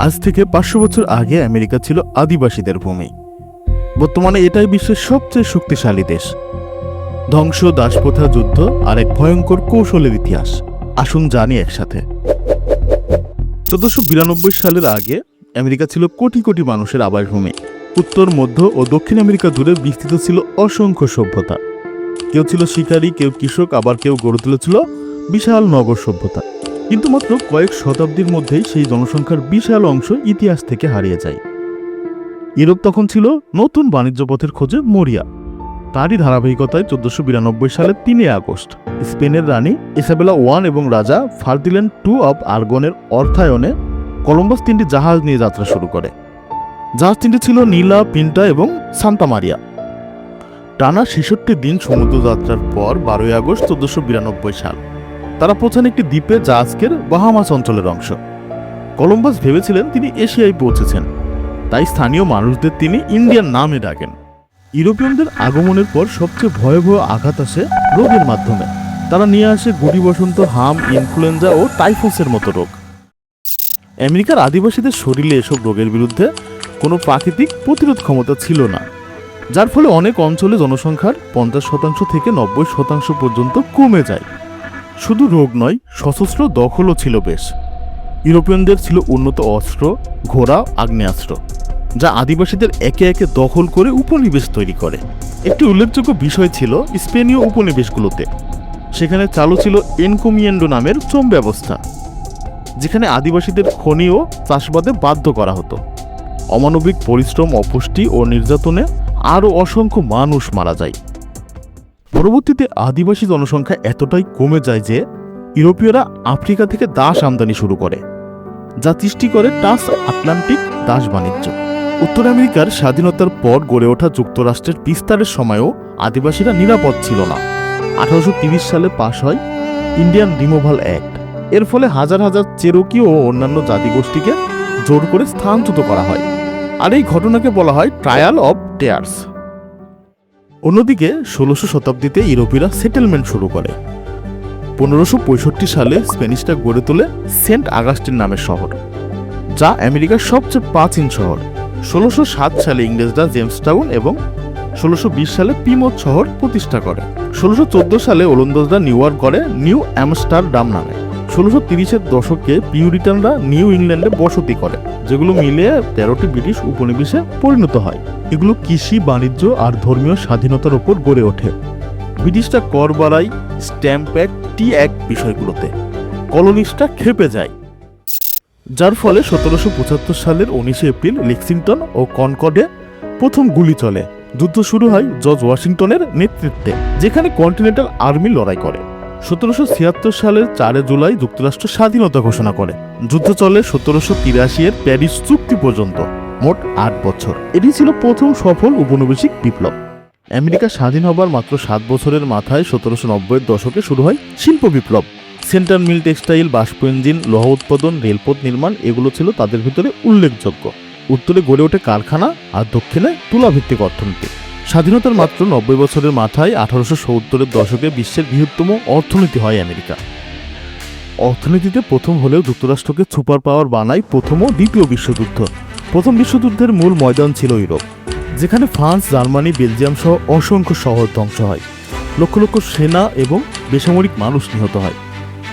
আজ থেকে 500 বছর আগে আমেরিকা ছিল আদিবাসীদের ভূমি। বর্তমানে এটাই বিশ্বের সবচেয়ে শক্তিশালী দেশ। ধ্বংস, দাসপ্রথা, যুদ্ধ আর এক ভয়ঙ্কর কৌশলের ইতিহাস। আসুন জানি একসাথে। 1492 সালের আগে আমেরিকা ছিল কোটি কোটি মানুষের আবাসভূমি। উত্তর, মধ্য ও দক্ষিণ আমেরিকা জুড়ে বিস্তৃত ছিল অসংখ্য সভ্যতা। কেউ ছিল শিকারী, কেউ কৃষক, আবার কেউ গড়ে তুলেছিল বিশাল নগর সভ্যতা। কিন্তু মাত্র কয়েক শতাব্দীর মধ্যেই সেই জনসংখ্যার বিশাল অংশ ইতিহাস থেকে হারিয়ে যায়। ইউরোপ তখন ছিল নতুন বাণিজ্য পথের খোঁজে মরিয়া। তারই ধারাবাহিকতায় 1492 সালের 3 আগস্ট স্পেনের রানী ইসাবেলা I এবং রাজা ফার্দিন্যান্ড II অব আরাগনের অর্থায়নে কলম্বাস 3টি জাহাজ নিয়ে যাত্রা শুরু করে। জাহাজ 3টি ছিল নীলা, পিন্টা এবং সান্তা মারিয়া। টানা 66 দিন সমুদ্র যাত্রার পর 12 আগস্ট 1492 সাল তারা পৌঁছান একটি দ্বীপে, যা আজকের বাহামাস অঞ্চলের অংশ। কলম্বাস ভেবেছিলেন তিনি এশিয়ায় পৌঁছেছেন, তাই স্থানীয় মানুষদের তিনি ইন্ডিয়ান নামে ডাকেন। ইউরোপীয়দের আগমনের পর সবচেয়ে ভয়াবহ আঘাত আসে রোগের মাধ্যমে। তারা নিয়ে আসে গুটি বসন্ত, হাম, ইনফ্লুয়েঞ্জা ও টাইফসের মতো রোগ। আমেরিকার আদিবাসীদের শরীরে এসব রোগের বিরুদ্ধে কোনো প্রাকৃতিক প্রতিরোধ ক্ষমতা ছিল না, যার ফলে অনেক অঞ্চলে জনসংখ্যার 50% থেকে 90% পর্যন্ত কমে যায়। শুধু রোগ নয়, সশস্ত্র দখলও ছিল বেশ। ইউরোপীয়দের ছিল উন্নত অস্ত্র, ঘোড়া, আগ্নেয়াস্ত্র, যা আদিবাসীদের একে একে দখল করে উপনিবেশ তৈরি করে। একটি উল্লেখযোগ্য বিষয় ছিল স্পেনীয় উপনিবেশগুলোতে। সেখানে চালু ছিল এনকোমিয়েন্ডো নামের চোম ব্যবস্থা, যেখানে আদিবাসীদের খনি ও চাষাবাদে বাধ্য করা হতো। অমানবিক পরিশ্রম, অপুষ্টি ও নির্যাতনে আরও অসংখ্য মানুষ মারা যায়। পরবর্তীতে আদিবাসী জনসংখ্যা এতটাই কমে যায় যে ইউরোপীয়রা আফ্রিকা থেকে দাস আমদানি শুরু করে, যা সৃষ্টি করে ট্রান্স আটলান্টিক দাস বাণিজ্য। উত্তর আমেরিকার স্বাধীনতার পর গড়ে ওঠা যুক্তরাষ্ট্রের বিস্তারের সময়ও আদিবাসীরা নিরাপদ ছিল না। 1830 সালে পাশ হয় ইন্ডিয়ান রিমুভাল অ্যাক্ট। এর ফলে হাজার হাজার চেরোকি ও অন্যান্য জাতিগোষ্ঠীকে জোর করে স্থানচ্যুত করা হয়, আর এই ঘটনাকে বলা হয় ট্রায়াল অব টেয়ার্স। অন্যদিকে 16শো শতাব্দীতে ইউরোপীয়রা সেটেলমেন্ট শুরু করে। 1565 সালে স্প্যানিশরা গড়ে তোলে সেন্ট আগাস্টিন নামের শহর, যা আমেরিকার সবচেয়ে প্রাচীন শহর। 1607 সালে ইংরেজরা জেমসটাউন এবং 1620 সালে প্লিমথ শহর প্রতিষ্ঠা করে। 1614 সালে ওলন্দাজরা নিউ ইয়র্ক করে নিউ আমস্টারডাম নামে। 1630-এর দশকে পিউরিটানরা নিউ ইংল্যান্ডে বসতি করে, যেগুলো মিলিয়ে 13টি ব্রিটিশ উপনিবেশে পরিণত হয়। এগুলো কৃষি, বাণিজ্য আর ধর্মীয় স্বাধীনতার উপর গড়ে ওঠে। ব্রিটিশরা কর বাড়ায়, স্ট্যাম্প অ্যাক্ট, টি অ্যাক্ট বিষয়গুলোতে। কলোনিস্টরা খেপে যায়, যার ফলে 1775 সালের 19 এপ্রিল লেক্সিংটন ও কনকর্ডে প্রথম গুলি চলে। যুদ্ধ শুরু হয় জর্জ ওয়াশিংটনের নেতৃত্বে, যেখানে কন্টিনেন্টাল আর্মি লড়াই করে। 1776 সালের 4 জুলাই যুক্তরাষ্ট্র স্বাধীনতা ঘোষণা করে। যুদ্ধ চলে 1783-এর প্যারিস চুক্তি পর্যন্ত, মোট 8 বছর। এটি ছিল প্রথম সফল উপনিবেশিক বিপ্লব। আমেরিকা স্বাধীন হবার মাত্র 7 বছরের মাথায় 1790-এর দশকে শুরু হয় শিল্প বিপ্লব। সেন্ট্রাল মিল, টেক্সটাইল, বাষ্প ইঞ্জিন, লৌহ উৎপাদন, রেলপথ নির্মাণ, এগুলো ছিল তাদের ভিতরে উল্লেখযোগ্য। উত্তরে গড়ে ওঠে কারখানা আর দক্ষিণে তুলাভিত্তিক অর্থনীতি। স্বাধীনতার মাত্র 90 বছরের মাথায় 1870-এর দশকে বিশ্বের বৃহত্তম অর্থনীতি হয় আমেরিকা। অর্থনীতিতে প্রথম হলেও যুক্তরাষ্ট্রকে সুপার পাওয়ার বানায় প্রথম ও দ্বিতীয় বিশ্বযুদ্ধ। প্রথম বিশ্বযুদ্ধের মূল ময়দান ছিল ইউরোপ, যেখানে ফ্রান্স, জার্মানি, বেলজিয়াম সহ অসংখ্য শহর ধ্বংস হয়। লক্ষ লক্ষ সেনা এবং বেসামরিক মানুষ নিহত হয়।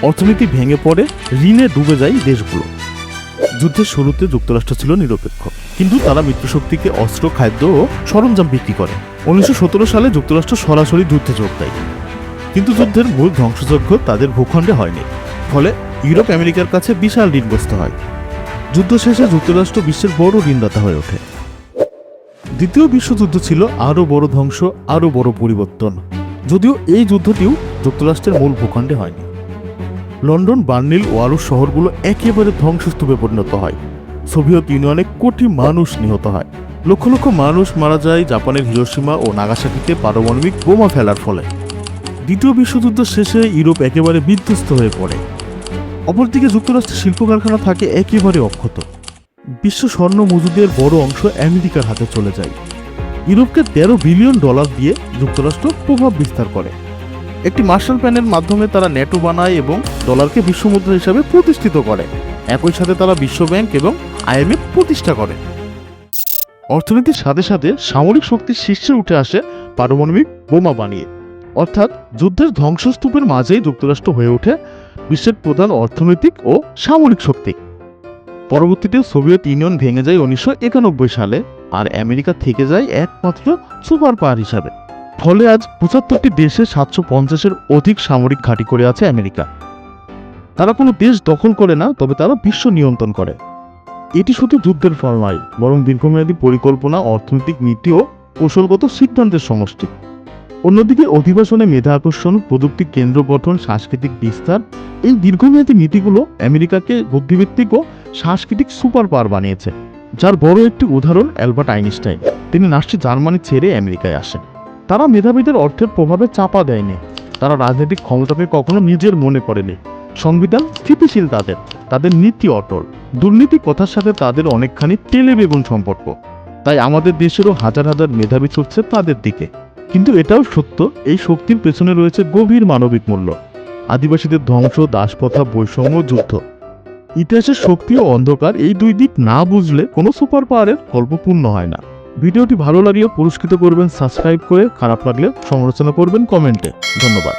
অর্থনীতি ভেঙে পড়ে, ঋণে ডুবে যায় দেশগুলো। যুদ্ধের শুরুতে যুক্তরাষ্ট্র ছিল নিরপেক্ষ, কিন্তু তারা মিত্রশক্তিকে অস্ত্র, খাদ্য ও সরঞ্জাম বিক্রি করে। 1917 সালে যুক্তরাষ্ট্র সরাসরি যুদ্ধে যোগ দেয়, কিন্তু যুদ্ধের মূল ধ্বংসযজ্ঞ তাদের ভূখণ্ডে হয়নি। ফলে ইউরোপ আমেরিকার কাছে বিশাল ঋণগ্রস্ত হয়। যুদ্ধ শেষে যুক্তরাষ্ট্র বিশ্বের বড় ঋণদাতা হয়ে ওঠে। দ্বিতীয় বিশ্বযুদ্ধ ছিল আরও বড় ধ্বংস, আরও বড় পরিবর্তন, যদিও এই যুদ্ধটিও যুক্তরাষ্ট্রের মূল ভূখণ্ডে হয়নি। লন্ডন, বার্লিন, ওয়ারশ শহরগুলো একেবারে ধ্বংসস্তূপে পরিণত হয়। সোভিয়েত ইউনিয়নে কোটি মানুষ নিহত হয়। লক্ষ লক্ষ মানুষ মারা যায় জাপানের হিরোশিমা ও নাগাসাকিতে পারমাণবিক বোমা ফেলার ফলে। দ্বিতীয় বিশ্বযুদ্ধ শেষে ইউরোপ একেবারে বিধ্বস্ত হয়ে পড়ে। অপরদিকে যুক্তরাষ্ট্রের শিল্প কারখানা থাকে একেবারে অক্ষত। বিশ্ব স্বর্ণ মজুদের বড় অংশ আমেরিকার হাতে চলে যায়। ইউরোপকে $13 বিলিয়ন দিয়ে যুক্তরাষ্ট্র প্রভাব বিস্তার করে। একটি মার্শাল প্ল্যানের মাধ্যমে তারা ন্যাটো বানায় এবং ডলারকে বিশ্বমুদ্রা হিসাবে প্রতিষ্ঠিত করে। একই সাথে তারা বিশ্বব্যাংক এবং IMF প্রতিষ্ঠা করে। অর্থনীতির সাথে সাথে সামরিক শক্তির শীর্ষে উঠে আসে পারমাণবিক বোমা বানিয়ে, অর্থাৎ যুদ্ধের ধ্বংসস্তূপের মাঝেই যুক্তরাষ্ট্র হয়ে ওঠে বিশ্বের প্রধান অর্থনৈতিক ও সামরিক শক্তি। পরবর্তীতে সোভিয়েত ইউনিয়ন ভেঙে যায় 1991 সালে, আর আমেরিকা থেকে যায় একমাত্র সুপার পাওয়ার হিসাবে। ফলে আজ 75টি দেশে 750-এর অধিক সামরিক ঘাঁটি করে আছে আমেরিকা। তারা কোনো দেশ দখল করে না, তবে তারা বিশ্ব নিয়ন্ত্রণ করে। এটি শুধু যুদ্ধের ফল নয়, বরং দীর্ঘমেয়াদী পরিকল্পনা, অর্থনৈতিক নীতি ও কৌশলগত সিদ্ধান্তের সমষ্টি। অন্যদিকে অধিবাসনে মেধা আকর্ষণ, প্রযুক্তি কেন্দ্র গঠন, সাংস্কৃতিক বিস্তার, এই দীর্ঘমেয়াদী নীতিগুলো আমেরিকাকে বুদ্ধিভিত্তিক ও সাংস্কৃতিক সুপার পাওয়ার বানিয়েছে। যার বড় একটি উদাহরণ অ্যালবার্ট আইনস্টাইন। তিনি নাৎসি জার্মানি ছেড়ে আমেরিকায় আসেন। তারা মেধাবীদের অর্থের প্রভাবে চাপা দেয়নি, তারা রাজনৈতিক ক্ষমতাকে কখনো নিজের মনে করেনি। সংবিধান স্থিতিশীল, তাদের নীতি অটল। দুর্নীতি কথার সাথে তাদের অনেকখানি তেলে বেগুন সম্পর্ক। তাই আমাদের দেশেরও হাজার হাজার মেধাবী ছুটছে তাদের দিকে। কিন্তু এটাও সত্য, এই শক্তির পেছনে রয়েছে গভীর মানবিক মূল্য, আদিবাসীদের ধ্বংস, দাসপ্রথা, বৈষম্য, যুদ্ধ। ইতিহাসের শক্তি ও অন্ধকার, এই দুই দিক না বুঝলে কোনো সুপার পাওয়ারের গল্প পূর্ণ হয় না। ভিডিওটি ভালো লাগলে পুরস্কৃত করবেন সাবস্ক্রাইব করে, খারাপ লাগলে সমালোচনা করবেন কমেন্টে। ধন্যবাদ।